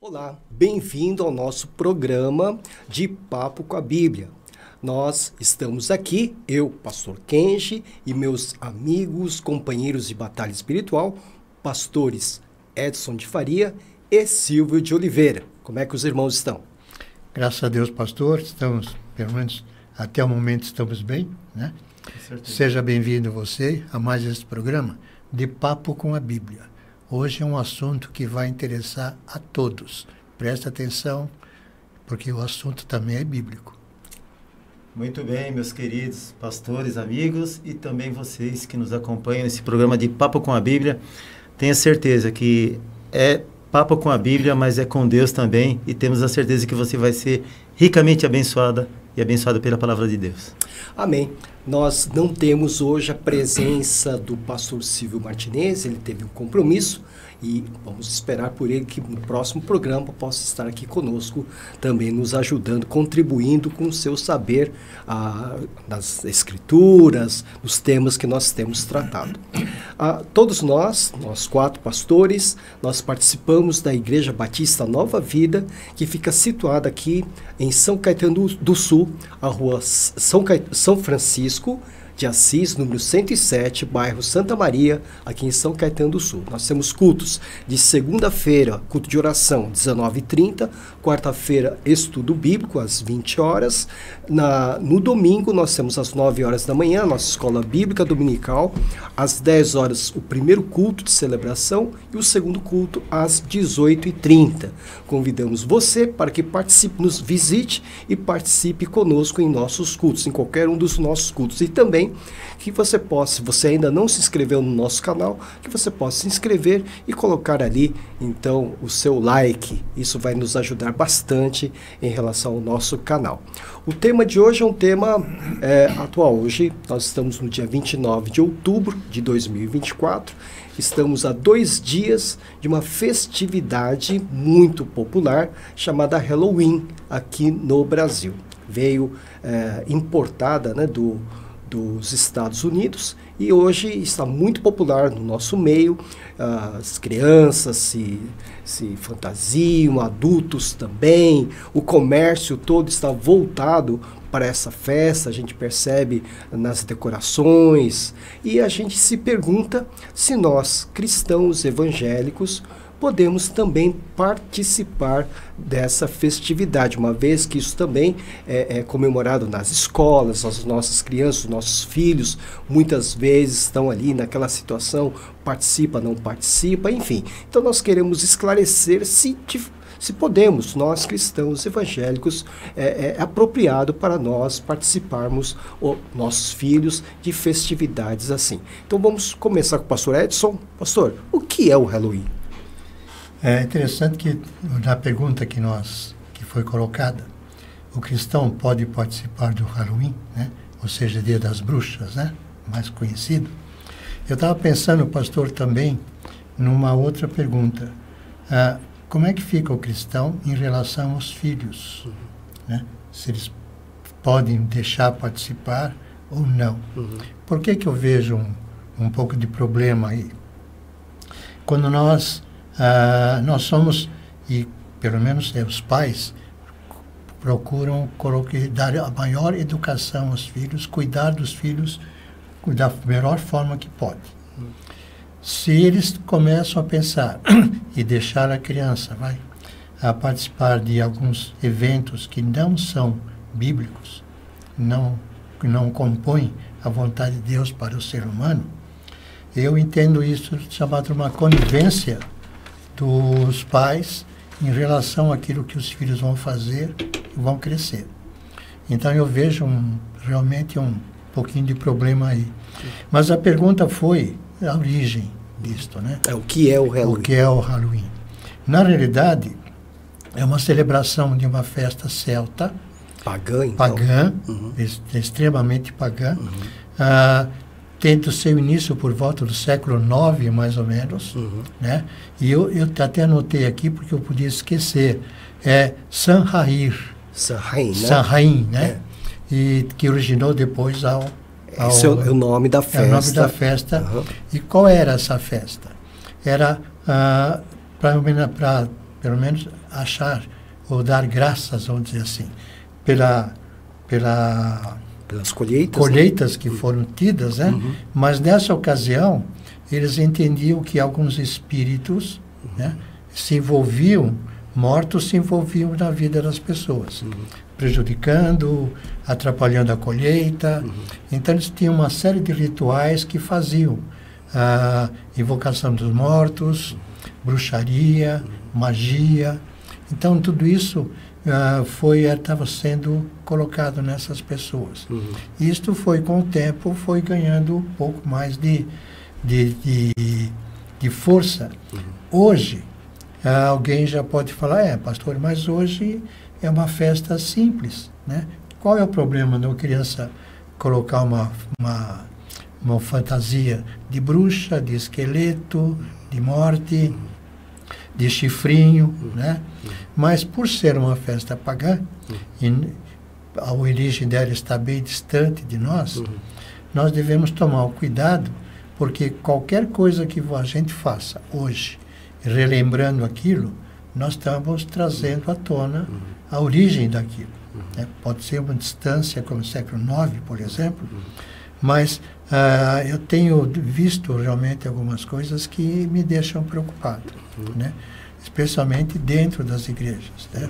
Olá, bem-vindo ao nosso programa de Papo com a Bíblia. Nós estamos aqui, eu, Pastor Kenji, e meus amigos, companheiros de batalha espiritual, pastores Edson de Faria e Silvio de Oliveira. Como é que os irmãos estão? Graças a Deus, pastor, estamos, pelo menos até o momento, estamos bem, né? Seja bem-vindo você a mais este programa de Papo com a Bíblia. Hoje é um assunto que vai interessar a todos. Presta atenção, porque o assunto também é bíblico. Muito bem, meus queridos pastores, amigos e também vocês que nos acompanham nesse programa de Papo com a Bíblia. Tenha certeza que é Papo com a Bíblia, mas é com Deus também, e temos a certeza que você vai ser ricamente abençoada e abençoada pela palavra de Deus. Amém. Nós não temos hoje a presença do pastor Silvio Martinez, ele teve um compromisso e vamos esperar por ele que no próximo programa possa estar aqui conosco, também nos ajudando, contribuindo com o seu saber nas escrituras, nos temas que nós temos tratado. Todos nós quatro pastores, nós participamos da Igreja Batista Nova Vida, que fica situada aqui em São Caetano do Sul, a rua São Francisco de Assis, número 107, bairro Santa Maria, aqui em São Caetano do Sul. Nós temos cultos de segunda-feira, culto de oração, 19h30, quarta-feira, estudo bíblico, às 20 horas. No domingo, nós temos às 9 horas da manhã, nossa escola bíblica dominical, às 10 horas, o primeiro culto de celebração e o segundo culto às 18h30. Convidamos você para que participe, nos visite e participe conosco em nossos cultos, em qualquer um dos nossos cultos. E também que você possa, se você ainda não se inscreveu no nosso canal, que você possa se inscrever e colocar ali, então, o seu like. Isso vai nos ajudar bastante em relação ao nosso canal. O tema de hoje é um tema atual. Hoje nós estamos no dia 29 de outubro de 2024. Estamos a 2 dias de uma festividade muito popular chamada Halloween aqui no Brasil. Veio importada, né, dos Estados Unidos e hoje está muito popular no nosso meio. As crianças se fantasiam, adultos também, o comércio todo está voltado para essa festa, a gente percebe nas decorações e a gente se pergunta se nós, cristãos evangélicos, podemos também participar dessa festividade, uma vez que isso também é comemorado nas escolas, as nossas crianças, os nossos filhos, muitas vezes estão ali naquela situação, participa, não participa, enfim. Então nós queremos esclarecer se podemos, nós cristãos evangélicos, é apropriado para nós participarmos, nossos filhos, de festividades assim. Então vamos começar com o pastor Edson. Pastor, o que é o Halloween? É interessante que na pergunta que foi colocada, o cristão pode participar do Halloween, né? Ou seja, Dia das Bruxas, né? Mais conhecido. Eu estava pensando, pastor, também numa outra pergunta. Como é que fica o cristão em relação aos filhos? Né? Se eles podem deixar participar ou não. Por que eu vejo um pouco de problema aí? Quando nós somos, e pelo menos os pais, procuram dar a maior educação aos filhos, cuidar dos filhos da melhor forma que pode. Se eles começam a pensar e deixar a criança a participar de alguns eventos que não são bíblicos, que não compõem a vontade de Deus para o ser humano, eu entendo isso chamado uma conivência dos pais em relação àquilo que os filhos vão fazer e vão crescer. Então eu vejo realmente um pouquinho de problema aí. Mas a pergunta foi a origem disto, né? O que é o Halloween? O que é o Halloween? Na realidade, é uma celebração de uma festa celta. Pagã, então. Pagã, extremamente pagã. Tendo seu início por volta do século IX, mais ou menos, né? E eu até anotei aqui porque eu podia esquecer. É Samhain, né? E que originou depois Esse é o nome da festa. É o nome da festa. E qual era essa festa? Era para pelo menos achar, ou dar graças, vamos dizer assim, pelas colheitas que foram tidas, né? Mas nessa ocasião, eles entendiam que alguns espíritos, né, se envolviam, mortos se envolviam na vida das pessoas, prejudicando, atrapalhando a colheita. Então eles tinham uma série de rituais que faziam a invocação dos mortos, bruxaria, magia. Então tudo isso estava sendo colocado nessas pessoas. Isto foi, com o tempo, foi ganhando um pouco mais de força. Hoje, alguém já pode falar, pastor, mas hoje é uma festa simples, né? Qual é o problema de uma criança colocar uma fantasia de bruxa, de esqueleto, de morte, de chifrinho, né? Mas por ser uma festa pagã, e a origem dela está bem distante de nós, nós devemos tomar o cuidado, porque qualquer coisa que a gente faça hoje, relembrando aquilo, nós estamos trazendo à tona a origem daquilo. Né? Pode ser uma distância como o século IX, por exemplo, mas eu tenho visto realmente algumas coisas que me deixam preocupado, né? Especialmente dentro das igrejas. Né?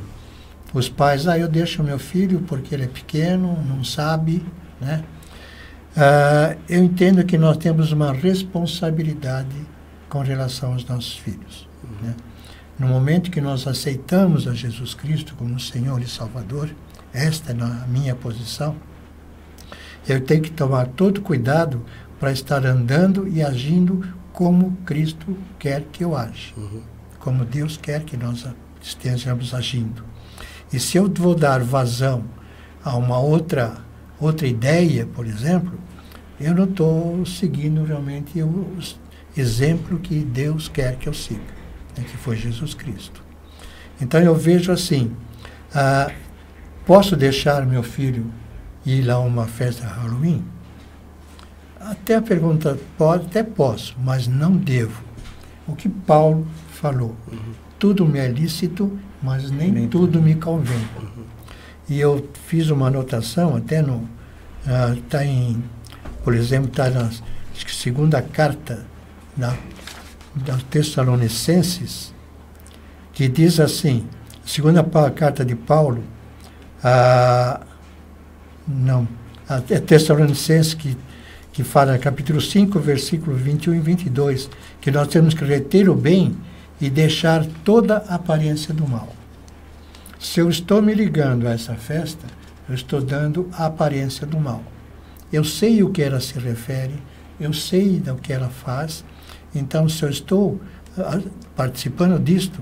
Os pais, eu deixo meu filho porque ele é pequeno, não sabe, né? Eu entendo que nós temos uma responsabilidade com relação aos nossos filhos. Né? No momento que nós aceitamos a Jesus Cristo como Senhor e Salvador, esta é a minha posição, eu tenho que tomar todo cuidado para estar andando e agindo como Cristo quer que eu aja, como Deus quer que nós estejamos agindo. E se eu vou dar vazão a uma outra ideia, por exemplo, eu não estou seguindo realmente o exemplo que Deus quer que eu siga, né, que foi Jesus Cristo. Então eu vejo assim, posso deixar meu filho ir lá a uma festa Halloween? Até a pergunta, até posso, mas não devo. O que Paulo falou, tudo me é lícito, mas nem tudo me convém. E eu fiz uma anotação, até por exemplo, está na segunda carta da Tessalonicenses, que diz assim, segunda carta de Paulo, é Tessalonicenses que fala, capítulo 5, versículo 21 e 22, que nós temos que reter o bem e deixar toda a aparência do mal. Se eu estou me ligando a essa festa, eu estou dando a aparência do mal. Eu sei o que ela se refere, eu sei do que ela faz, então se eu estou participando disto,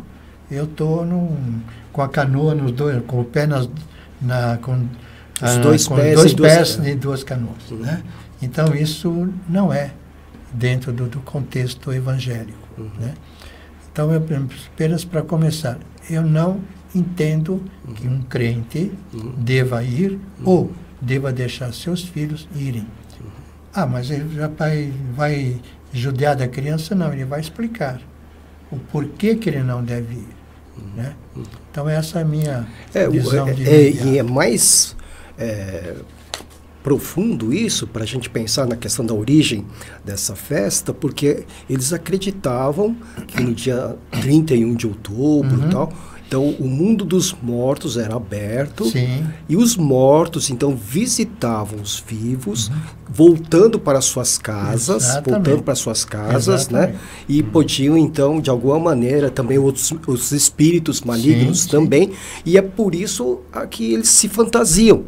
eu estou com a canoa nos dois, com o pé com dois pés em duas canoas. Né? Então isso não é dentro do contexto evangélico. Né? Então, apenas para começar, eu não entendo que um crente deva ir ou deva deixar seus filhos irem. Mas ele já vai judiar da criança? Não, ele vai explicar o porquê que ele não deve ir. Né? Então, essa é a minha visão de e é mais profundo isso, para a gente pensar na questão da origem dessa festa, porque eles acreditavam que no dia 31 de outubro e tal, então o mundo dos mortos era aberto. Sim. E os mortos então visitavam os vivos, voltando para suas casas, né? E podiam então de alguma maneira também os espíritos malignos também, e é por isso que eles se fantasiam.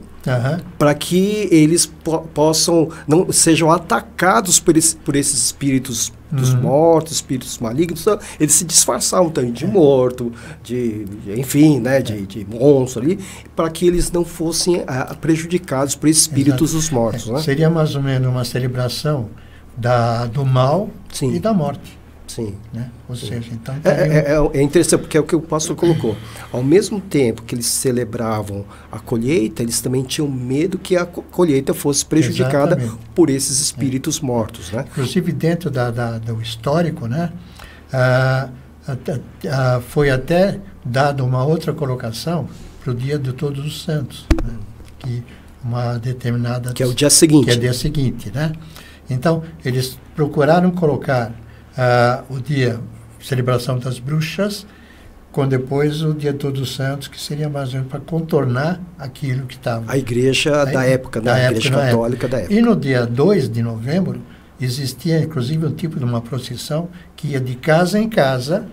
Para que eles possam, não sejam atacados por esses espíritos dos mortos, espíritos malignos. Então, eles se disfarçavam também de morto, enfim, né, de monstro ali, para que eles não fossem prejudicados por espíritos dos mortos. Né? Seria mais ou menos uma celebração do mal e da morte. Sim. Né? Ou seja, então... É interessante, porque é o que o pastor colocou. Ao mesmo tempo que eles celebravam a colheita, eles também tinham medo que a colheita fosse prejudicada por esses espíritos mortos. Né? Inclusive, dentro do histórico, né? foi até dada uma outra colocação para o dia de Todos os Santos, né? Que uma determinada... Que é o dia seguinte. Que é o dia seguinte, né? Então, eles procuraram colocar o dia celebração das bruxas, com depois o dia de Todos os Santos, que seria mais ou menos para contornar aquilo que estava... A igreja da época, né? A igreja católica da época. E no dia 2 de novembro, existia inclusive um tipo de uma procissão que ia de casa em casa,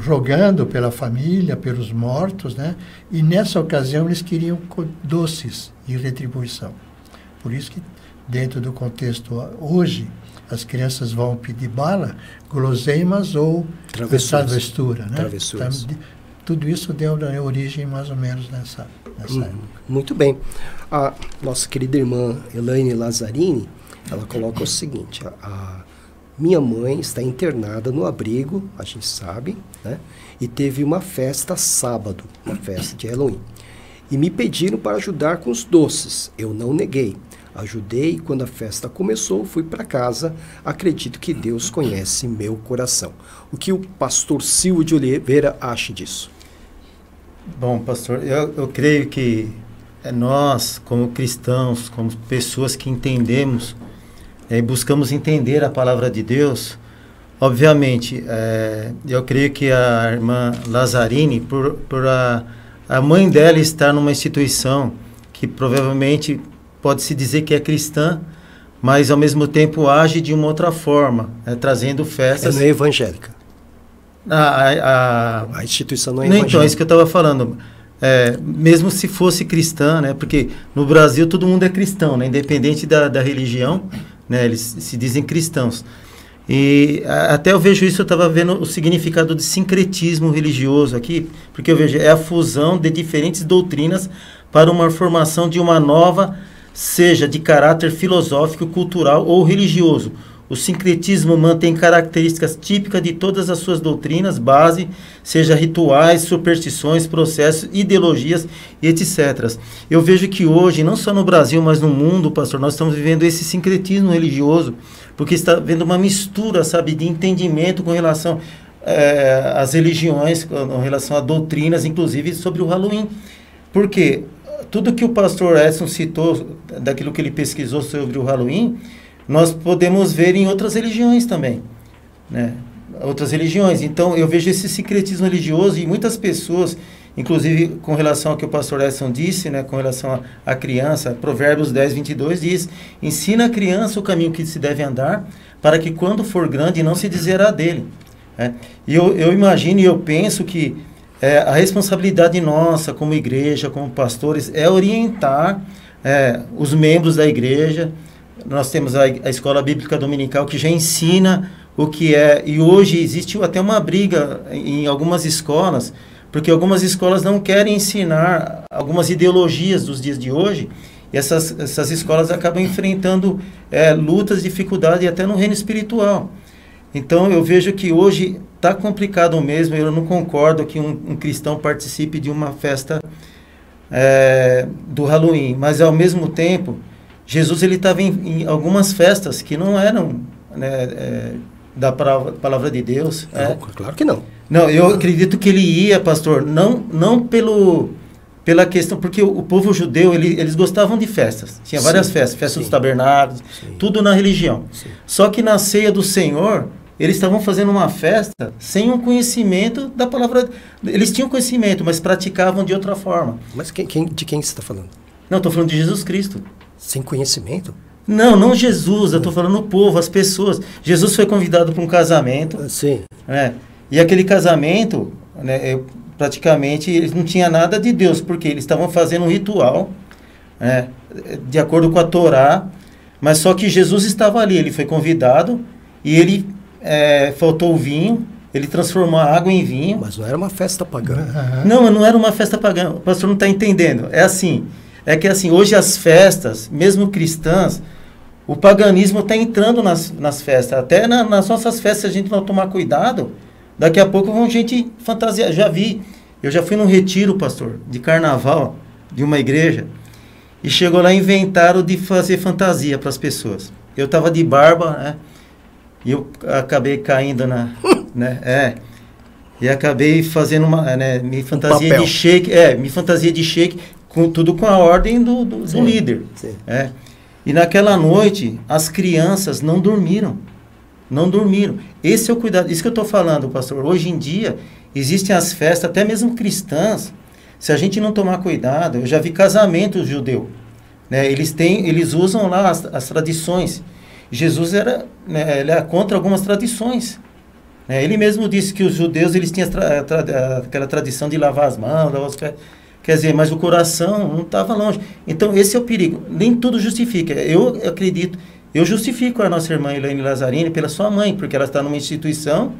rogando pela família, pelos mortos, né? E nessa ocasião eles queriam doces em retribuição. Por isso que, dentro do contexto hoje, as crianças vão pedir bala, guloseimas ou travessura, né? Travessuras. Então, tudo isso deu origem mais ou menos nessa época. Muito bem. A nossa querida irmã Elaine Lazzarini, ela coloca o seguinte: a minha mãe está internada no abrigo, a gente sabe, né? E teve uma festa sábado, uma festa de Halloween. E me pediram para ajudar com os doces. Eu não neguei. Ajudei e quando a festa começou, fui para casa. Acredito que Deus conhece meu coração. O que o pastor Silvio de Oliveira acha disso? Bom, pastor, eu creio que nós, como cristãos, como pessoas que entendemos e buscamos entender a palavra de Deus, obviamente, eu creio que a irmã Lazzarini, por a mãe dela estar numa instituição que provavelmente pode-se dizer que é cristã, mas ao mesmo tempo age de uma outra forma, trazendo festas... Não é evangélica. A instituição não é evangélica. Então, é isso que eu estava falando. Mesmo se fosse cristã, né, porque no Brasil todo mundo é cristão, né, independente da religião, né, eles se dizem cristãos. E até eu vejo isso, eu estava vendo o significado de sincretismo religioso aqui, porque eu vejo, é a fusão de diferentes doutrinas para uma formação de uma nova, seja de caráter filosófico, cultural ou religioso. O sincretismo mantém características típicas de todas as suas doutrinas, base, seja rituais, superstições, processos, ideologias e etc. Eu vejo que hoje, não só no Brasil, mas no mundo, pastor, nós estamos vivendo esse sincretismo religioso, porque está havendo uma mistura, sabe, de entendimento com relação às religiões, com relação a doutrinas, inclusive sobre o Halloween. Por quê? Tudo que o pastor Edson citou, daquilo que ele pesquisou sobre o Halloween, nós podemos ver em outras religiões também, né? Outras religiões. Então, eu vejo esse sincretismo religioso e muitas pessoas, inclusive com relação ao que o pastor Edson disse, né, com relação à criança, Provérbios 10, 22 diz: ensina a criança o caminho que se deve andar, para que quando for grande não se desviará dele. E eu imagino e eu penso que a responsabilidade nossa como igreja, como pastores, é orientar os membros da igreja. Nós temos a Escola Bíblica Dominical que já ensina o que é, e hoje existe até uma briga em algumas escolas, porque algumas escolas não querem ensinar algumas ideologias dos dias de hoje, e essas escolas acabam enfrentando lutas, dificuldades até no reino espiritual. Então eu vejo que hoje está complicado mesmo. Eu não concordo que um cristão participe de uma festa do Halloween, mas ao mesmo tempo Jesus ele estava em algumas festas que não eram, né, da palavra de Deus. Não, claro que não. Não, eu acredito que ele ia, pastor, não pela questão, porque o povo judeu, eles gostavam de festas. Tinha várias festas, festa dos tabernáculos, tudo na religião. Sim. Só que na ceia do Senhor, eles estavam fazendo uma festa sem um conhecimento da palavra. Eles tinham conhecimento, mas praticavam de outra forma. Mas de quem você está falando? Não, estou falando de Jesus Cristo. Sem conhecimento? Não Jesus, eu estou falando o povo, as pessoas. Jesus foi convidado para um casamento. Sim. E aquele casamento, né, praticamente, eles não tinha nada de Deus, porque eles estavam fazendo um ritual, de acordo com a Torá, mas só que Jesus estava ali, ele foi convidado, e ele faltou o vinho, ele transformou a água em vinho. Mas não era uma festa pagã. Não era uma festa pagã, o pastor não está entendendo. É que assim, hoje as festas, mesmo cristãs, o paganismo está entrando nas festas. Até nas nossas festas, se a gente não tomar cuidado, daqui a pouco vão gente fantasiar. Eu já fui num retiro, pastor, de carnaval, de uma igreja, e chegou lá e inventaram de fazer fantasia para as pessoas. Eu estava de barba, né? E eu acabei caindo na... né? E acabei fazendo me fantasia de shake. Me fantasia de shake, tudo com a ordem do líder. Sim. E naquela noite, as crianças não dormiram. Não dormiram. Esse é o cuidado. Isso que eu estou falando, pastor. Hoje em dia, existem as festas, até mesmo cristãs. Se a gente não tomar cuidado, eu já vi casamento judeu. Né? Eles usam lá as tradições. Jesus ele era contra algumas tradições. Ele mesmo disse que os judeus eles tinham aquela tradição de lavar as mãos, lavar os pés. Quer dizer, mas o coração não estava longe. Então, esse é o perigo. Nem tudo justifica. Eu acredito, eu justifico a nossa irmã Elaine Lazzarini pela sua mãe, porque ela está numa instituição,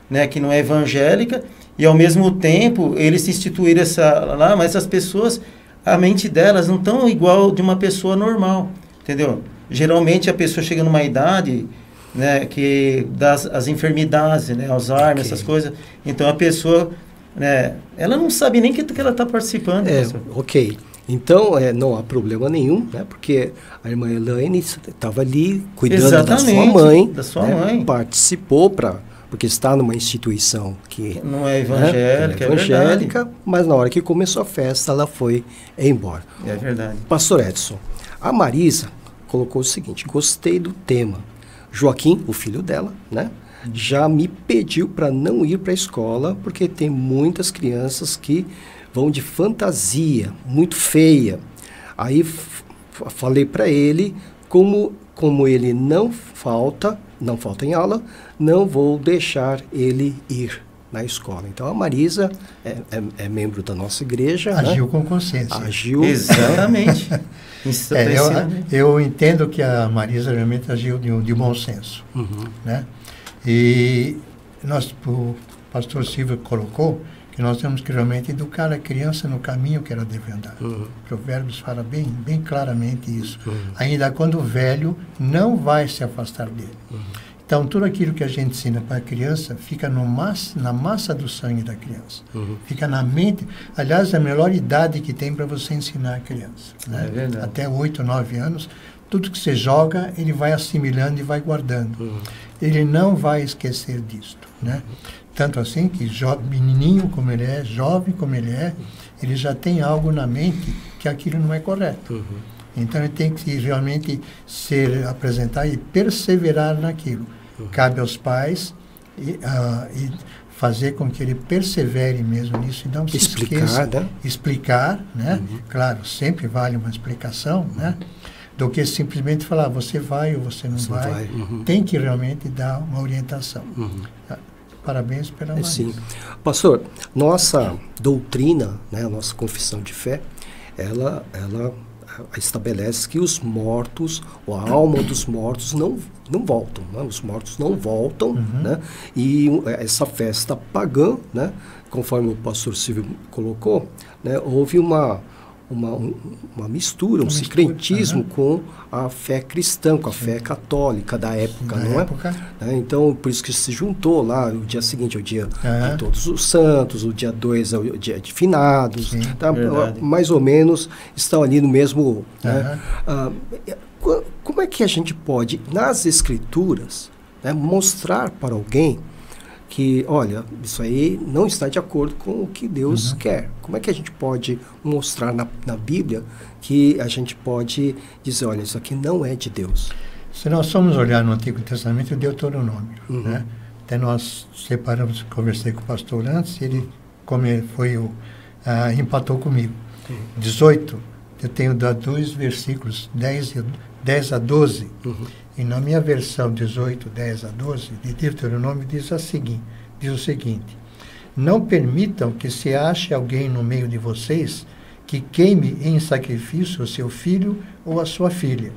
né, que não é evangélica, e ao mesmo tempo eles instituíram essa lá, mas as pessoas, a mente delas não estão igual de uma pessoa normal, entendeu? Geralmente a pessoa chega numa idade, né, que das as enfermidades, né, Alzheimer, essas coisas, então a pessoa, né, ela não sabe nem que ela está participando. Ok. Então, não há problema nenhum, né? Porque a irmã Elaine estava ali cuidando da sua mãe. Da sua mãe. Participou porque está numa instituição que não é evangélica, evangélica, mas na hora que começou a festa, ela foi embora. É verdade. Pastor Edson, a Marisa colocou o seguinte: gostei do tema. Joaquim, o filho dela, né? Já me pediu para não ir para a escola, porque tem muitas crianças que vão de fantasia, muito feia. Aí falei para ele, como ele não falta em aula, não vou deixar ele ir na escola. Então a Marisa é membro da nossa igreja. Agiu, né? Com consciência. Agiu. Exatamente. Eu entendo que a Marisa realmente agiu de bom senso. Né? E o pastor Silvio colocou que nós temos que realmente educar a criança no caminho que ela deve andar. Provérbios fala bem claramente isso. Ainda quando velho, não vai se afastar dele. Então, tudo aquilo que a gente ensina para a criança fica na massa do sangue da criança. Fica na mente. Aliás, é a melhor idade que tem para você ensinar a criança. Né? É verdade. Até 8, 9 anos, tudo que você joga, ele vai assimilando e vai guardando. Ele não vai esquecer disto. Né? Tanto assim que menininho como ele é, jovem como ele já tem algo na mente que aquilo não é correto. Então ele tem que realmente apresentar e perseverar naquilo. Cabe aos pais e fazer com que ele persevere mesmo nisso e não se esqueça. Né? Explicar, né? Claro, sempre vale uma explicação, né? Do que simplesmente falar, você vai ou você não vai. Tem que realmente dar uma orientação. Parabéns pela Marisa. Sim. Pastor, nossa doutrina, né, a nossa confissão de fé, ela estabelece que os mortos, ou a alma dos mortos não voltam. Né? Os mortos não voltam. Né? E essa festa pagã, né, conforme o pastor Silvio colocou, né, houve uma mistura, um sincretismo com a fé cristã, com a fé católica da época, não é? Então, por isso que se juntou lá, o dia seguinte é o dia de Todos os Santos, o dia 2 é o dia de Finados, tá? Mais ou menos estão ali no mesmo... Né? Como é que a gente pode, nas Escrituras, né, mostrar para alguém que, olha, isso aí não está de acordo com o que Deus quer? Como é que a gente pode mostrar na Bíblia que a gente pode dizer, olha, isso aqui não é de Deus? Se nós formos olhar no Antigo Testamento, o Deuteronômio, né? Até nós separamos, conversei com o pastor antes, ele empatou comigo. 18, eu tenho dois versículos, 10 a 12, e na minha versão 18, 10 a 12, de Deuteronômio diz o seguinte: não permitam que se ache alguém no meio de vocês que queime em sacrifício o seu filho ou a sua filha,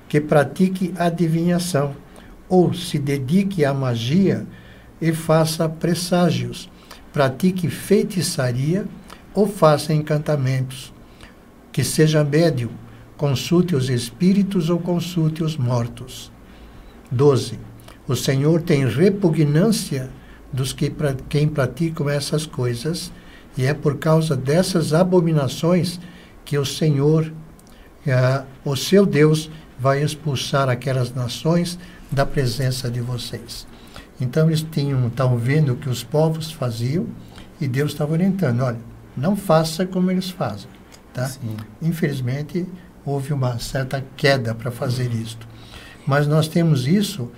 que pratique adivinhação, ou se dedique à magia e faça presságios, pratique feitiçaria ou faça encantamentos, que seja médium, consulte os espíritos ou consulte os mortos. 12. O Senhor tem repugnância dos quem praticam essas coisas, e é por causa dessas abominações que o Senhor, o seu Deus, vai expulsar aquelas nações da presença de vocês. Então eles estavam vendo o que os povos faziam e Deus estava orientando, olha, não faça como eles fazem. Tá? Sim. Infelizmente, houve uma certa queda para fazer isto. Mas nós temos isso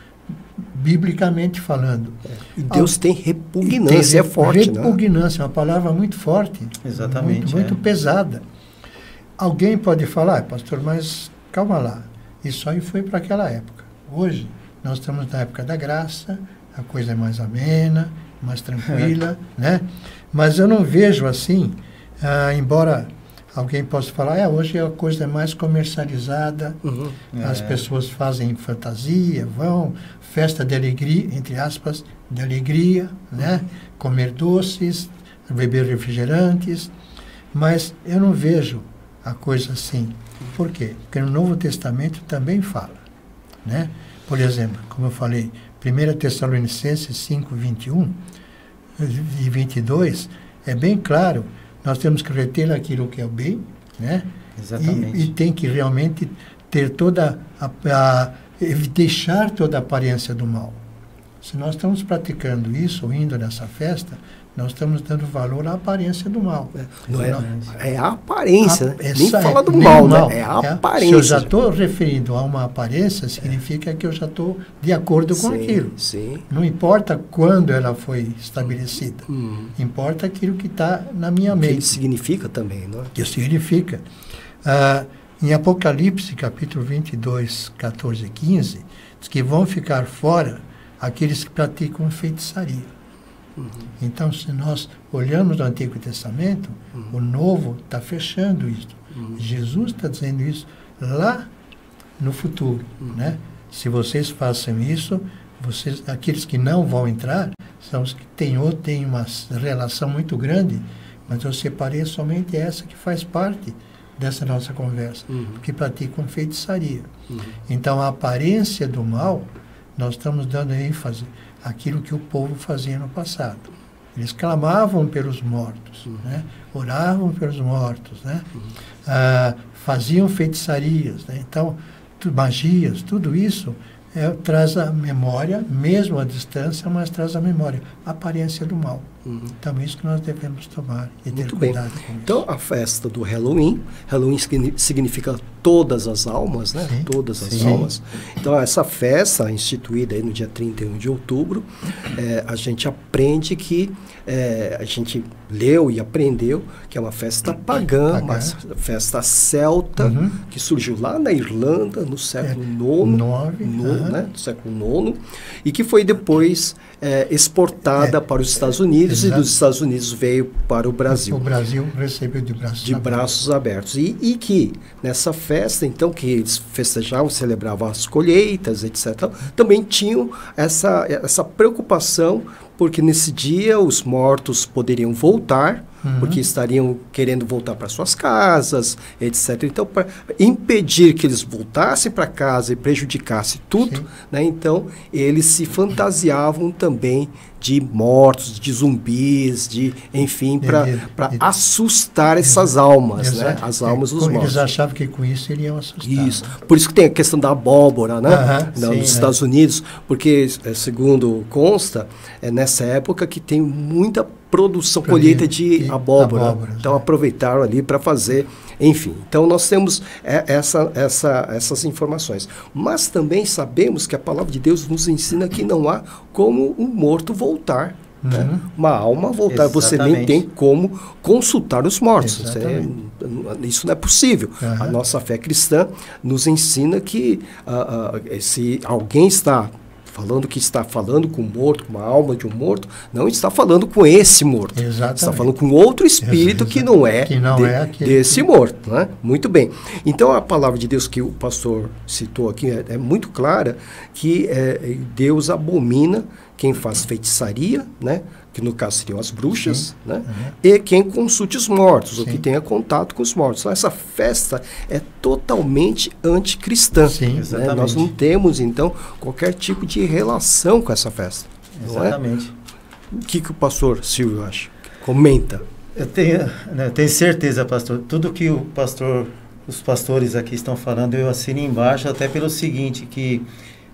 biblicamente falando. E Deus tem repugnância, é forte, repugnância, né? Uma palavra muito forte. Exatamente. Muito pesada. Alguém pode falar, pastor, mas calma lá, isso aí foi para aquela época. Hoje, nós estamos na época da graça, a coisa é mais amena, mais tranquila, né? Mas eu não vejo assim, embora alguém possa falar, hoje a coisa é mais comercializada, as pessoas fazem fantasia, vão, festa de alegria, entre aspas, de alegria, né? Comer doces, beber refrigerantes, mas eu não vejo a coisa assim. Por quê? Porque no Novo Testamento também fala, né? Por exemplo, como eu falei, 1 Tessalonicenses 5, 21 e 22, é bem claro, nós temos que reter aquilo que é o bem, né? Exatamente. E tem que realmente ter toda deixar toda a aparência do mal. Se nós estamos praticando isso, ou indo nessa festa, nós estamos dando valor à aparência do mal. É a aparência, nem fala do mal, né? É a aparência. Se eu já estou referindo a uma aparência, significa que eu já estou de acordo com aquilo. Sim. Não importa quando ela foi estabelecida. Importa aquilo que está na minha mente. O que significa também, não é? O que significa. Em Apocalipse, capítulo 22, 14 e 15, diz que vão ficar fora aqueles que praticam feitiçaria. Então, se nós olhamos o Antigo Testamento, o Novo está fechando isso. Jesus está dizendo isso lá no futuro, né? Se vocês façam isso, aqueles que não vão entrar, são os que têm uma relação muito grande, mas eu separei somente essa que faz parte dessa nossa conversa, que praticam feitiçaria. Então, a aparência do mal, nós estamos dando ênfase àquilo que o povo fazia no passado. Eles clamavam pelos mortos, né? Oravam pelos mortos, né? Faziam feitiçarias, né? Então, magias, tudo isso traz a memória, mesmo à distância, mas traz a memória, a aparência do mal. Então, isso que nós devemos tomar e ter cuidado com isso. Então, a festa do Halloween significa todas as almas, né? Sim. Todas as almas. Então, essa festa, instituída aí no dia 31 de outubro, a gente aprende que, a gente leu e aprendeu que é uma festa pagã, uma festa celta, que surgiu lá na Irlanda, no século IX, né? Do século IX, e que foi depois exportada para os Estados Unidos, e dos Estados Unidos veio para o Brasil. O Brasil recebeu de braços abertos. E que nessa festa, então, que eles festejavam, celebravam as colheitas, etc., também tinham essa preocupação, porque nesse dia os mortos poderiam voltar, porque estariam querendo voltar para suas casas, etc. Então, para impedir que eles voltassem para casa e prejudicasse tudo, né, então, eles se fantasiavam também de mortos, de zumbis, enfim, para assustar essas almas, né? As almas dos mortos. Eles achavam que com isso iriam assustar. Isso. Por isso que tem a questão da abóbora, né? Nos Estados Unidos, porque, segundo consta, é nessa época que tem muita produção, colheita de abóbora. Então, aproveitaram ali para fazer, enfim. Então, nós temos essas informações. Mas também sabemos que a palavra de Deus nos ensina que não há como um morto voltar. Né? Uma alma voltar. Exatamente. Você nem tem como consultar os mortos. Isso não é possível. A nossa fé cristã nos ensina que se alguém está falando que está falando com um morto, com uma alma de um morto, não está falando com esse morto. Exatamente. Está falando com outro espírito que não é, desse morto. Né? Muito bem. Então, a palavra de Deus que o pastor citou aqui é muito clara, que Deus abomina quem faz feitiçaria, né? Que no caso seriam as bruxas, né? E quem consulte os mortos, ou que tenha contato com os mortos. Então, essa festa é totalmente anticristã. Né? Nós não temos, então, qualquer tipo de relação com essa festa. Exatamente. Não é? O que o pastor Silvio acha? Comenta. Eu tenho certeza, pastor. Tudo que os pastores aqui estão falando, eu assino embaixo, até pelo seguinte, que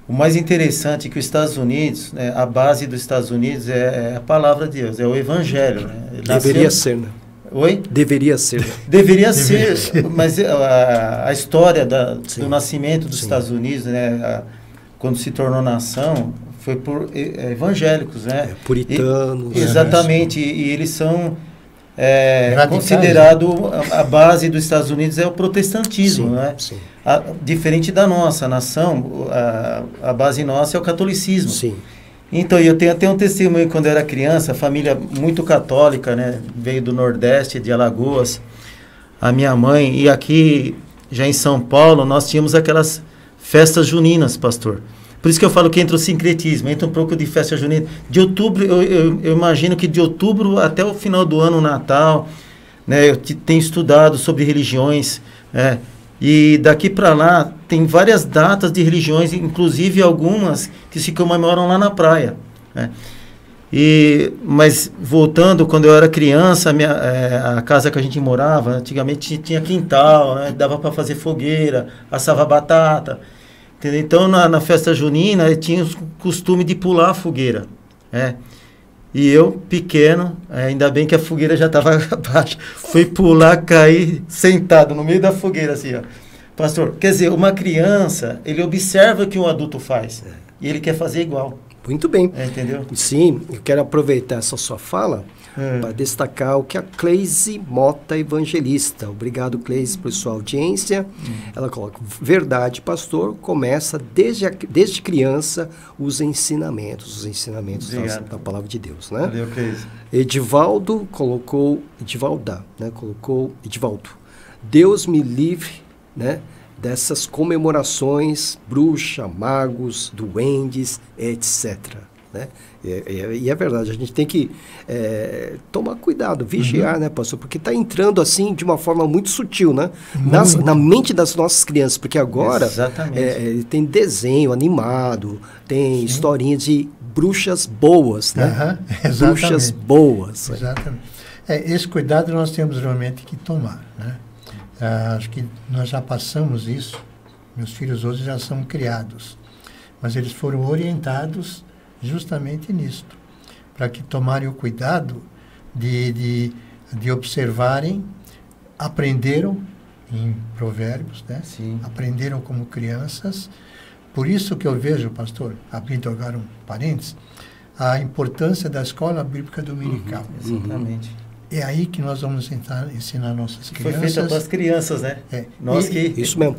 o mais interessante é que os Estados Unidos, né, a base dos Estados Unidos é a palavra de Deus, é o Evangelho. Né? Deveria ser, né? Oi? Deveria ser. Deveria ser, mas a história do nascimento dos Estados Unidos, né, quando se tornou nação, foi por evangélicos, né? Puritanos. Exatamente, e eles são considerado a base dos Estados Unidos é o protestantismo, né? Sim. Diferente da nossa nação, a base nossa é o catolicismo. Sim. Então, eu tenho até um testemunho quando eu era criança, família muito católica, né? Veio do Nordeste, de Alagoas, a minha mãe, e aqui, já em São Paulo, nós tínhamos aquelas festas juninas, pastor. Por isso que eu falo que entra o sincretismo, entra um pouco de festa junina. De outubro, eu imagino que de outubro até o final do ano, Natal, né? Eu tenho estudado sobre religiões, e daqui para lá tem várias datas de religiões, inclusive algumas que se comemoram lá na praia, né? Mas voltando, quando eu era criança, a casa que a gente morava, antigamente tinha quintal, né? Dava para fazer fogueira, assava batata, entendeu? Então na festa junina tinha o costume de pular a fogueira, né? E eu, pequeno, ainda bem que a fogueira já estava abaixo, fui pular, caí sentado no meio da fogueira, assim, ó. Pastor, quer dizer, uma criança, ele observa o que um adulto faz, e ele quer fazer igual. Muito bem. Entendeu? Sim, eu quero aproveitar essa sua fala para destacar o que a Cleise Mota Evangelista. Obrigado, Cleise, por sua audiência. Ela coloca, verdade, pastor, começa desde criança os ensinamentos da palavra de Deus, né? Valeu, Cleise. Edivaldo colocou, Edivaldo, Deus me livre, né, dessas comemorações, bruxa, magos, duendes, etc. Né? E é verdade, a gente tem que tomar cuidado, vigiar, né, pastor? Porque está entrando assim de uma forma muito sutil, né? Na mente das nossas crianças, porque agora tem desenho animado, tem historinhas de bruxas boas, né? Bruxas boas. Exatamente. Esse cuidado nós temos realmente que tomar, né? Acho que nós já passamos isso. Meus filhos hoje já são criados, mas eles foram orientados justamente nisto, para que tomarem o cuidado de observarem, aprenderam em Provérbios, né? Sim. Aprenderam como crianças. Por isso que eu vejo, pastor, abrindo agora um parênteses, a importância da escola bíblica dominical. Exatamente. É aí que nós vamos ensinar nossas crianças. Foi feita para as crianças, né? Isso mesmo.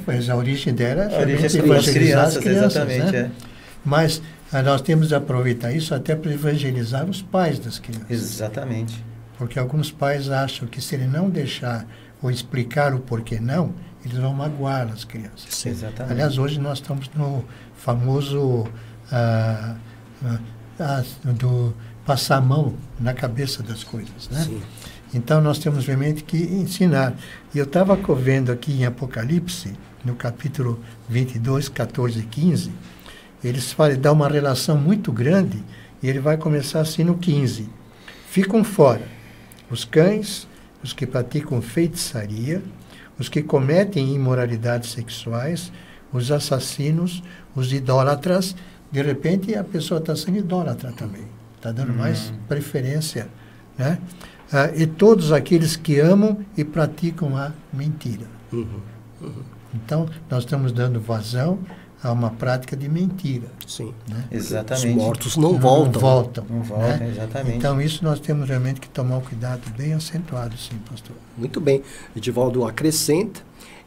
Pois a origem dela é evangelizar as crianças, exatamente. Né? Mas nós temos de aproveitar isso até para evangelizar os pais das crianças. Exatamente. Porque alguns pais acham que se ele não deixar ou explicar o porquê não, eles vão magoar as crianças. Sim, exatamente. Aliás, hoje nós estamos no famoso do passar a mão na cabeça das coisas, né? Sim. Então, nós temos realmente que ensinar. E eu estava vendo aqui em Apocalipse, no capítulo 22, 14 e 15, eles dão uma relação muito grande, e ele vai começar assim no 15. Ficam fora os cães, os que praticam feitiçaria, os que cometem imoralidades sexuais, os assassinos, os idólatras. De repente, a pessoa está sendo idólatra também. Está dando mais preferência, né? E todos aqueles que amam e praticam a mentira. Então, nós estamos dando vazão a uma prática de mentira. Sim. Né? Exatamente. Os mortos não voltam. Não voltam, exatamente. Então, isso nós temos realmente que tomar um cuidado bem acentuado, sim, pastor. Muito bem. Edivaldo acrescenta,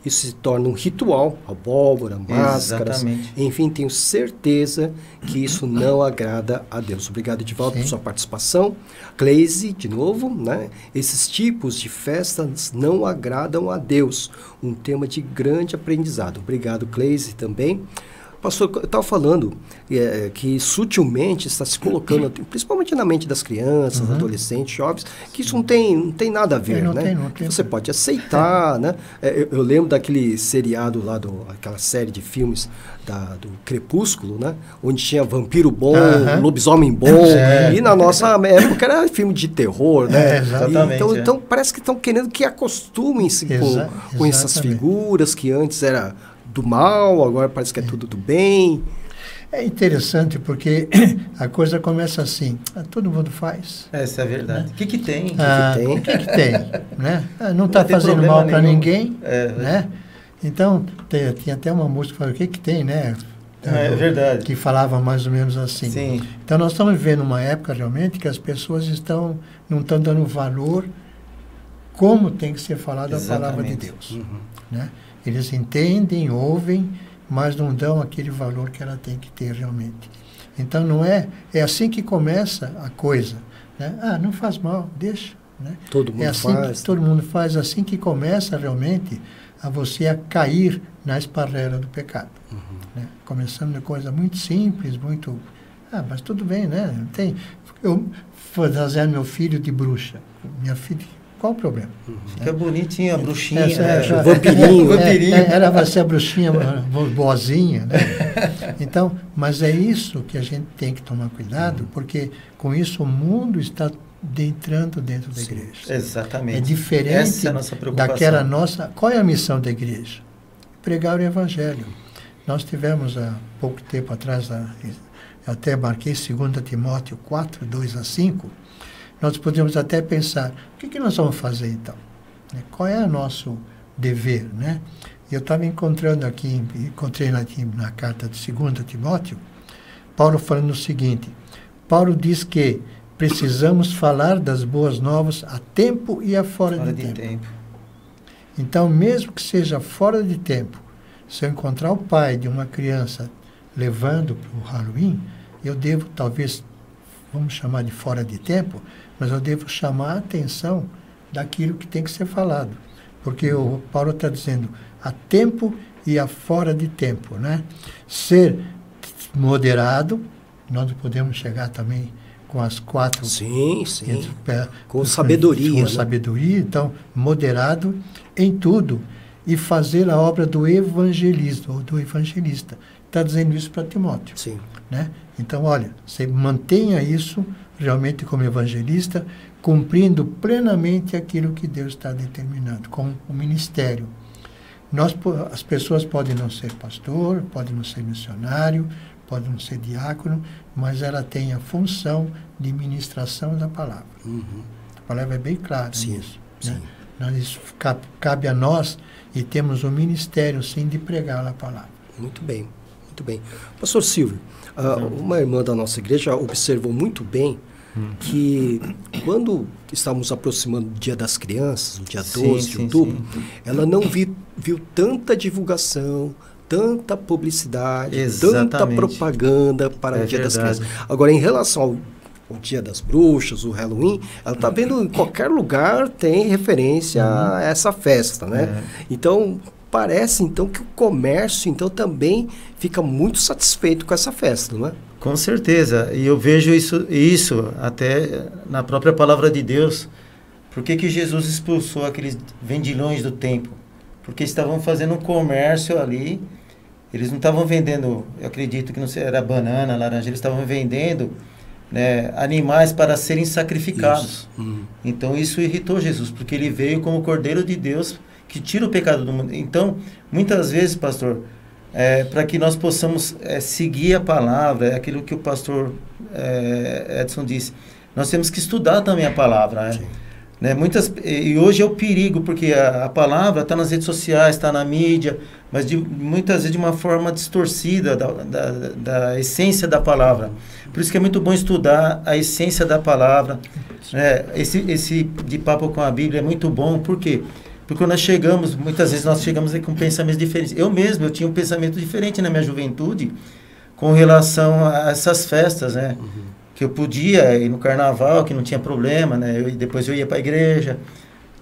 isso se torna um ritual, abóbora, máscaras, enfim, tenho certeza que isso não agrada a Deus. Obrigado, Edivaldo, por sua participação. Cleise, de novo, né? Esses tipos de festas não agradam a Deus. Um tema de grande aprendizado. Obrigado, Cleise, também. Pastor, eu estava falando que sutilmente está se colocando, principalmente na mente das crianças, adolescentes, jovens, que isso não tem nada a ver, né? Você pode aceitar, né? Eu lembro daquele seriado lá, aquela série de filmes do Crepúsculo, né? Onde tinha vampiro bom, lobisomem bom, e na nossa época era filme de terror, né? Exatamente. Então parece que estão querendo que acostumem-se com essas figuras que antes era do mal, agora parece que é tudo do bem. É interessante porque a coisa começa assim, todo mundo faz. Essa é a verdade. Né? O que tem? O que tem? Né? Não está fazendo mal para ninguém. Né? Então, tinha até uma música que fala, o que tem, né? É verdade. Que falava mais ou menos assim. Sim. Então, nós estamos vivendo uma época realmente que as pessoas não estão dando valor como tem que ser falada a palavra de Deus. Né? Eles entendem, ouvem, mas não dão aquele valor que ela tem que ter realmente. Então, não é assim que começa a coisa. Né? Não faz mal, deixa. Né? Todo mundo assim faz. Que todo mundo faz, assim que começa realmente a você a cair na esparrela do pecado. Né? Começando de coisa muito simples, muito... mas tudo bem, né? Eu vou trazer meu filho de bruxa. Minha filha... Qual o problema? Fica bonitinha a bruxinha. Vampirinho. Ela vai ser a bruxinha boazinha, né? Então, mas é isso que a gente tem que tomar cuidado, porque com isso o mundo está entrando dentro da igreja. Exatamente. É diferente Essa é a nossa preocupação. daquela nossa... Qual é a missão da igreja? Pregar o evangelho. Nós tivemos há pouco tempo atrás, até marquei 2 Timóteo 4, 2-5, nós podemos até pensar, o que nós vamos fazer então? Qual é o nosso dever? Né? Eu estava encontrei aqui na carta de 2 Timóteo, Paulo falando o seguinte, Paulo diz que precisamos falar das boas novas a tempo e a fora de tempo. Então, mesmo que seja fora de tempo, se eu encontrar o pai de uma criança levando para o Halloween, eu devo, talvez, vamos chamar de fora de tempo, mas eu devo chamar a atenção daquilo que tem que ser falado. Porque o Paulo está dizendo a tempo e a fora de tempo. Né? Ser moderado, nós podemos chegar também com as 4... Sim. Com sabedoria. Com sabedoria, então, moderado em tudo. E fazer a obra do evangelista, ou do evangelista. Está dizendo isso para Timóteo. Sim. Né? Então, olha, você mantenha isso realmente como evangelista, cumprindo plenamente aquilo que Deus está determinando, com o ministério. As pessoas podem não ser pastor, podem não ser missionário, podem não ser diácono, mas ela tem a função de ministração da palavra. A palavra é bem clara nisso. Né? Isso cabe a nós e temos o ministério, sim, de pregar a palavra. Muito bem. Pastor Silvio, uma irmã da nossa igreja observou muito bem que quando estávamos aproximando do Dia das Crianças, o dia 12 de outubro, ela não viu tanta divulgação, tanta publicidade, tanta propaganda para o Dia das Crianças. Agora, em relação ao Dia das Bruxas, o Halloween, ela está vendo em qualquer lugar tem referência a essa festa, né? Então, parece então que o comércio então também fica muito satisfeito com essa festa, não é? Com certeza, e eu vejo isso até na própria palavra de Deus. Por que Jesus expulsou aqueles vendilhões do templo? Porque estavam fazendo um comércio ali, eles não estavam vendendo, eu acredito que não era banana, laranja, eles estavam vendendo, né, animais para serem sacrificados. Então isso irritou Jesus, porque ele veio como o Cordeiro de Deus que tira o pecado do mundo. Então, muitas vezes, pastor, para que nós possamos seguir a palavra, aquilo que o pastor Edson disse, nós temos que estudar também a palavra. Né? E hoje é o perigo, porque a palavra está nas redes sociais, está na mídia, mas muitas vezes de uma forma distorcida da essência da palavra. Por isso que é muito bom estudar a essência da palavra. Esse de Papo com a Bíblia é muito bom, por quê? Porque muitas vezes nós chegamos com pensamentos diferentes. Eu tinha um pensamento diferente na minha juventude com relação a essas festas, né? Que eu podia ir no carnaval, que não tinha problema, né? Depois eu ia para a igreja,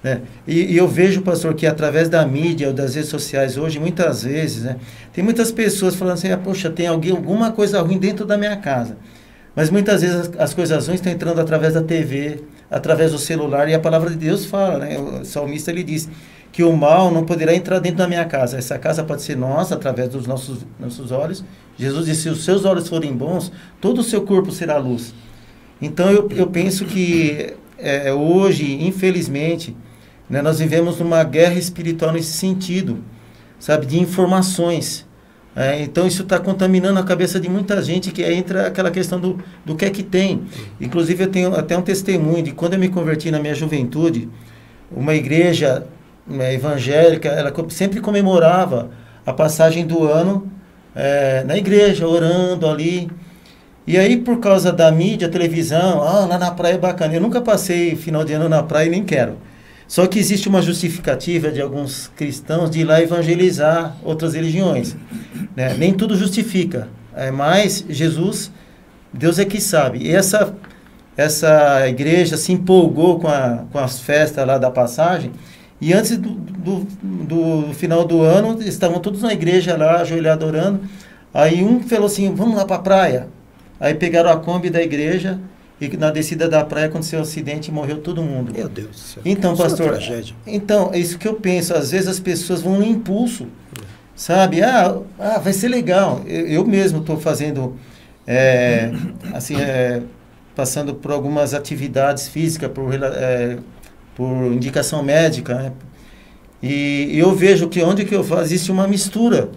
né? E eu vejo, pastor, que através da mídia ou das redes sociais hoje, muitas vezes, né? Tem muitas pessoas falando assim, poxa, tem alguma coisa ruim dentro da minha casa. Mas muitas vezes as coisas ruins estão entrando através da TV, através do celular, e a palavra de Deus fala, né? O salmista, ele diz que o mal não poderá entrar dentro da minha casa. Essa casa pode ser nossa, através dos nossos olhos. Jesus disse, se os seus olhos forem bons, todo o seu corpo será luz. Então, eu penso que hoje, infelizmente, né, nós vivemos numa guerra espiritual nesse sentido, sabe, de informações. Então isso está contaminando a cabeça de muita gente, que entra aquela questão do que é que tem. Inclusive eu tenho até um testemunho de quando eu me converti na minha juventude, uma igreja evangélica, ela sempre comemorava a passagem do ano na igreja, orando ali. E aí, por causa da mídia, televisão, lá na praia é bacana. Eu nunca passei final de ano na praia e nem quero. Só que existe uma justificativa de alguns cristãos de ir lá evangelizar outras religiões. Né? Nem tudo justifica. Mas Jesus, Deus é que sabe. E essa igreja se empolgou com as festas lá da passagem. E antes do final do ano, estavam todos na igreja lá, ajoelhados orando. Aí um falou assim, vamos lá para a praia. Aí pegaram a Kombi da igreja e na descida da praia aconteceu um acidente e morreu todo mundo. Meu Deus do céu. Então, pastor, então, é isso que eu penso. Às vezes as pessoas vão no impulso, sabe? Vai ser legal. Eu mesmo estou fazendo, passando por algumas atividades físicas, por indicação médica, né? E eu vejo que onde que eu faço, existe uma mistura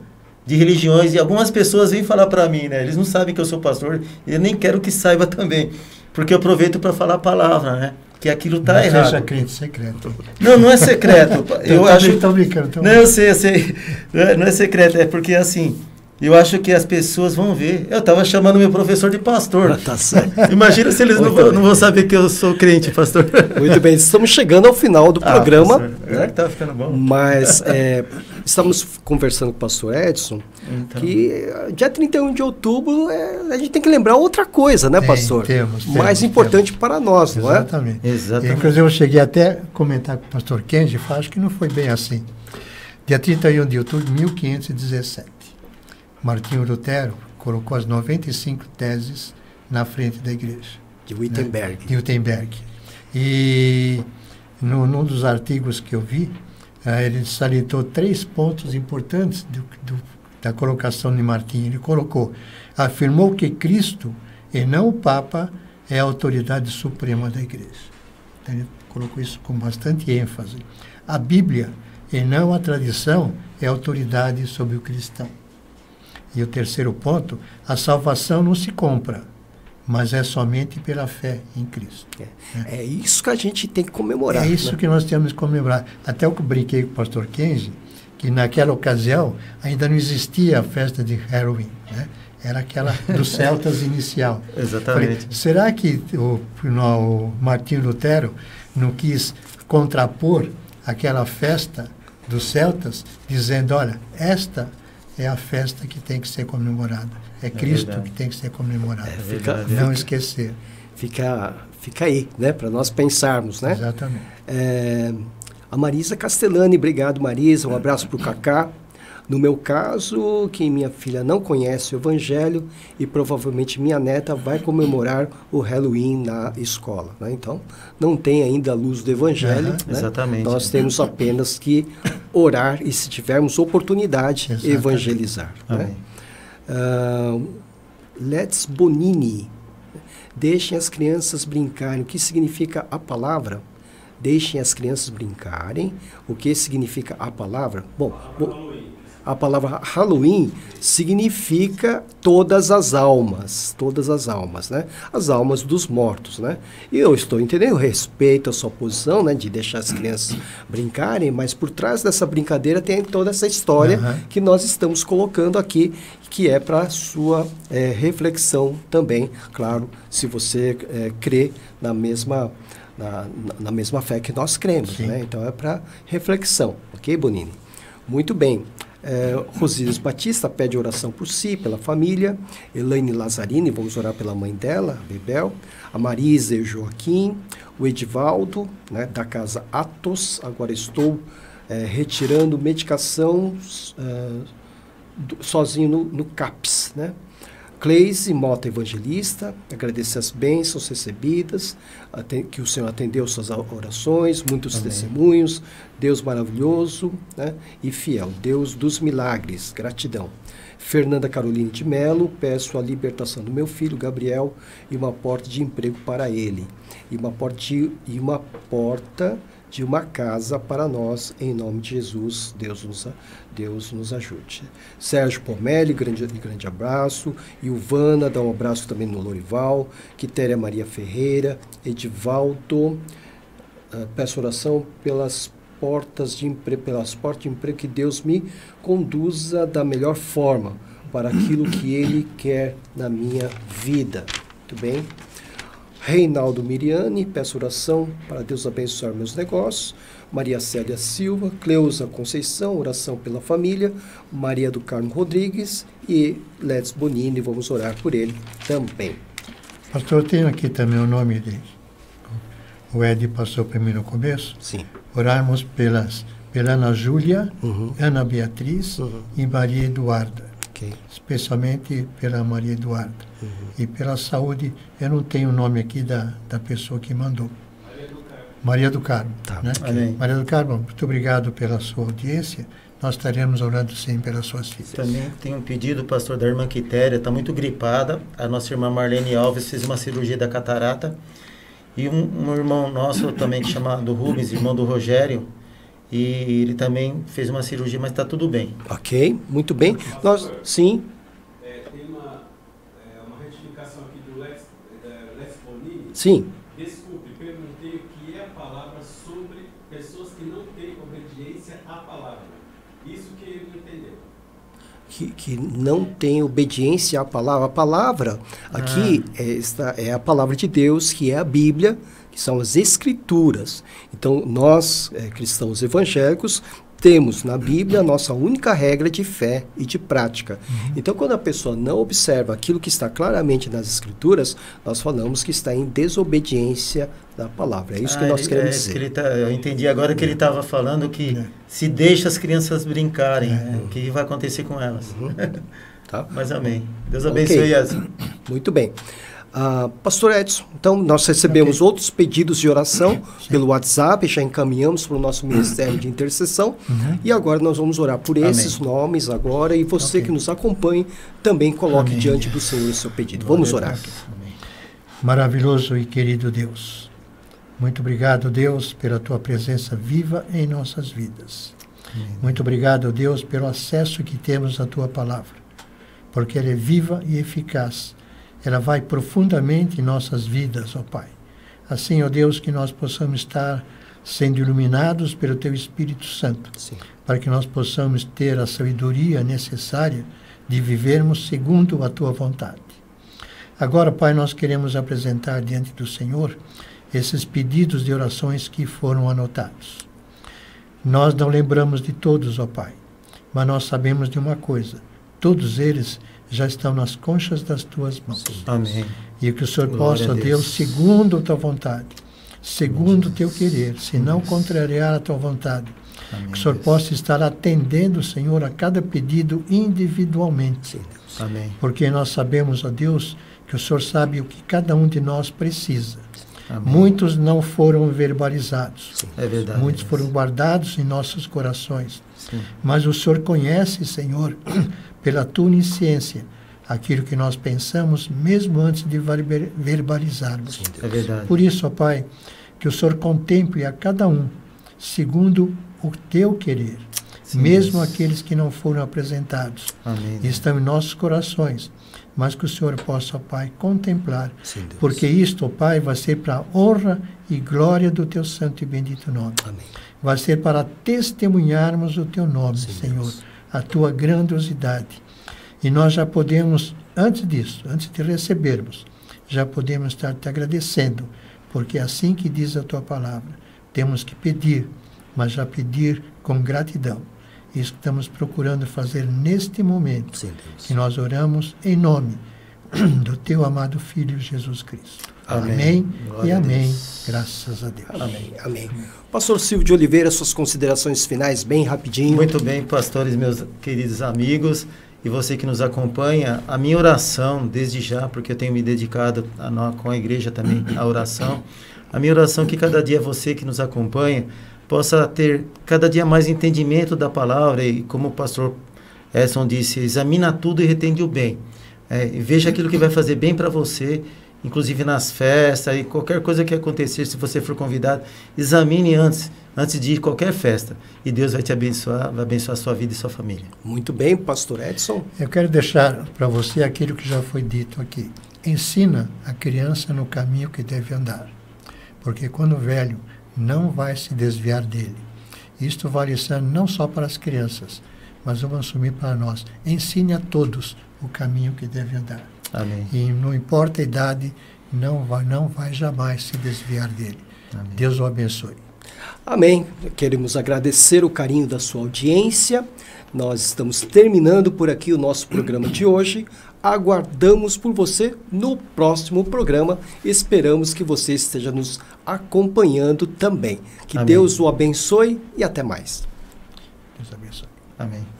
de religiões, e algumas pessoas vêm falar para mim, né? Eles não sabem que eu sou pastor, e eu nem quero que saiba também, porque eu aproveito para falar a palavra, né? Que aquilo está errado. Seja crente secreto. Não é secreto. Eu acho. Estou brincando. Não, eu sei. Não é secreto, é porque assim, eu acho que as pessoas vão ver. Eu estava chamando meu professor de pastor. Tá certo. Imagina se eles não vão saber que eu sou crente, pastor. Muito bem, estamos chegando ao final do programa. Né? Tá ficando bom. Mas estamos conversando com o pastor Edson, então, que dia 31 de outubro a gente tem que lembrar outra coisa, né, pastor? Temos, mais importante para nós, não é? Exatamente. Inclusive eu cheguei até a comentar com o pastor Kenji, acho que não foi bem assim. Dia 31 de outubro de 1517. Martinho Lutero colocou as 95 teses na frente da igreja. De Wittenberg. Né? De Wittenberg. E num dos artigos que eu vi, ele salientou 3 pontos importantes da colocação de Martinho. Ele afirmou que Cristo, e não o Papa, é a autoridade suprema da igreja. Então, ele colocou isso com bastante ênfase. A Bíblia, e não a tradição, é a autoridade sobre o cristão. E o terceiro ponto, a salvação não se compra, mas é somente pela fé em Cristo. É isso que a gente tem que comemorar. É isso, né? Que nós temos que comemorar. Até eu brinquei com o pastor Kenji, que naquela ocasião ainda não existia a festa de Halloween, né? Era aquela dos celtas inicial. Exatamente. Falei, será que o Martinho Lutero não quis contrapor aquela festa dos celtas, dizendo, olha, esta é a festa que tem que ser comemorada. É Cristo verdade. Que tem que ser comemorado. Não esquecer. Fica aí, né? Para nós pensarmos, né? Exatamente. A Marisa Castellani, obrigado, Marisa. Um abraço para o Cacá. No meu caso, que minha filha não conhece o Evangelho e provavelmente minha neta vai comemorar o Halloween na escola. Né? Então, não tem ainda a luz do Evangelho. Né? Exatamente. Nós temos apenas que orar e, se tivermos oportunidade, exatamente. Evangelizar. Né? Let's Bonini. Deixem as crianças brincarem. O que significa a palavra? Deixem as crianças brincarem. O que significa a palavra? Bom, a palavra Halloween significa todas as almas, né? As almas dos mortos, né? E eu estou entendendo, eu respeito a sua posição, né? De deixar as crianças brincarem, mas por trás dessa brincadeira tem toda essa história que nós estamos colocando aqui, que é para a sua reflexão também, claro, se você crê na mesma fé que nós cremos, né? Então é para reflexão, ok, Bonini? Muito bem. Rosílias Batista pede oração por si, pela família. Elaine Lazzarini, vamos orar pela mãe dela, Bebel. A Marisa e o Joaquim. O Edivaldo, né, da casa Atos. Agora estou retirando medicação sozinho no CAPS, né? Cleise Mota Evangelista, agradecer as bênçãos recebidas, que o Senhor atendeu suas orações, muitos Amém. Testemunhos, Deus maravilhoso, né, e fiel, Deus dos milagres, gratidão. Fernanda Caroline de Melo, peço a libertação do meu filho Gabriel e uma porta de emprego para ele, e uma porta de uma casa para nós, em nome de Jesus. Deus nos ajude. Sérgio Pomelli, grande abraço. Ilvana, dá um abraço também no Lorival. Quitéria Maria Ferreira. Edivaldo, peço oração pelas portas de emprego, que Deus me conduza da melhor forma para aquilo que Ele quer na minha vida. Muito bem. Reinaldo Miriane, peço oração para Deus abençoar meus negócios. Maria Célia Silva, Cleusa Conceição, oração pela família. Maria do Carmo Rodrigues e Ledes Bonini, vamos orar por ele também. Pastor, eu tenho aqui também o nome dele. O Ed passou para mim no começo. Sim. Orarmos pela Ana Júlia, Ana Beatriz e Maria Eduarda. Okay. Especialmente pela Maria Eduarda. E pela saúde, eu não tenho o nome aqui da pessoa que mandou. Maria do Carmo. Tá. Né? Amém. Maria do Carmo, muito obrigado pela sua audiência. Nós estaremos orando sim pelas suas filhas. Também tem um pedido, pastor, da irmã Quitéria, está muito gripada. A nossa irmã Marlene Alves fez uma cirurgia da catarata. E um irmão nosso também, chamado Rubens, irmão do Rogério, e ele também fez uma cirurgia, mas está tudo bem. Ok, muito bem. Nós, sim. Tem uma retificação aqui do Lex Bonini. Sim. Desculpe, perguntei o que é a palavra sobre pessoas que não têm obediência à palavra. Isso que ele não entendeu. Que não tem obediência à palavra. A palavra aqui é a palavra de Deus, que é a Bíblia, que são as Escrituras. Então, nós, cristãos evangélicos, temos na Bíblia a nossa única regra de fé e de prática. Então, quando a pessoa não observa aquilo que está claramente nas Escrituras, nós falamos que está em desobediência da palavra. É isso que nós queremos dizer. Eu entendi agora que ele estava falando que se deixa as crianças brincarem, o que vai acontecer com elas. Tá? Mas amém. Deus abençoe as... Muito bem. Pastor Edson, então nós recebemos outros pedidos de oração pelo WhatsApp, já encaminhamos para o nosso Ministério de Intercessão e agora nós vamos orar por esses nomes agora e você que nos acompanhe também coloque diante do Senhor o seu pedido. Vamos orar. Maravilhoso e querido Deus, muito obrigado, Deus, pela Tua presença viva em nossas vidas. Muito obrigado, Deus, pelo acesso que temos à Tua palavra, porque ela é viva e eficaz. Ela vai profundamente em nossas vidas, ó Pai. Assim, ó Deus, que nós possamos estar sendo iluminados pelo Teu Espírito Santo, para que nós possamos ter a sabedoria necessária de vivermos segundo a Tua vontade. Agora, Pai, nós queremos apresentar diante do Senhor esses pedidos de orações que foram anotados. Nós não lembramos de todos, ó Pai, mas nós sabemos de uma coisa: todos eles já estão nas conchas das Tuas mãos. Amém. E que o Senhor possa, Deus, segundo a Tua vontade, segundo o Teu querer, se não contrariar a Tua vontade, Amém, que o Senhor possa estar atendendo, Senhor, a cada pedido individualmente. Amém. Porque nós sabemos, ó Deus, que o Senhor sabe o que cada um de nós precisa. Amém. Muitos não foram verbalizados. É verdade. Muitos foram guardados em nossos corações. Sim. Mas o Senhor conhece, Senhor, pela Tua onisciência, aquilo que nós pensamos, mesmo antes de verbalizarmos. É verdade. Por isso, ó Pai, que o Senhor contemple a cada um, segundo o Teu querer, mesmo aqueles que não foram apresentados. Amém. Estão em nossos corações, mas que o Senhor possa, ó Pai, contemplar, porque isto, ó Pai, vai ser para a honra e glória do Teu santo e bendito nome. Amém. Vai ser para testemunharmos o Teu nome, Senhor, Deus. a Tua grandiosidade. E nós já podemos, antes disso, antes de recebermos, já podemos estar Te agradecendo, porque é assim que diz a Tua palavra. Temos que pedir, mas já pedir com gratidão. Isso que estamos procurando fazer neste momento. Sim, Deus. Que nós oramos em nome do Teu amado Filho Jesus Cristo. Amém. Amém Glória e a amém. Deus. Graças a Deus. Amém, amém. Pastor Silvio de Oliveira, suas considerações finais, bem rapidinho. Muito bem, pastores, meus queridos amigos, e você que nos acompanha, a minha oração, desde já, porque eu tenho me dedicado com a igreja também à oração, a minha oração é que cada dia você que nos acompanha possa ter cada dia mais entendimento da palavra e, como o pastor Edson disse, examina tudo e retende o bem. Veja aquilo que vai fazer bem para você inclusive nas festas e qualquer coisa que acontecer, se você for convidado, examine antes de ir a qualquer festa. E Deus vai te abençoar, vai abençoar a sua vida e sua família. Muito bem, pastor Edson. Eu quero deixar para você aquilo que já foi dito aqui. Ensina a criança no caminho que deve andar, porque quando velho não vai se desviar dele. Isto vale não só para as crianças, mas vamos assumir para nós. Ensine a todos o caminho que deve andar. Amém. E não importa a idade, não vai jamais se desviar dele. Amém. Deus o abençoe. Amém. Queremos agradecer o carinho da sua audiência. Nós estamos terminando por aqui o nosso programa de hoje. Aguardamos por você no próximo programa. Esperamos que você esteja nos acompanhando também. Que Amém. Deus o abençoe e até mais. Deus abençoe. Amém.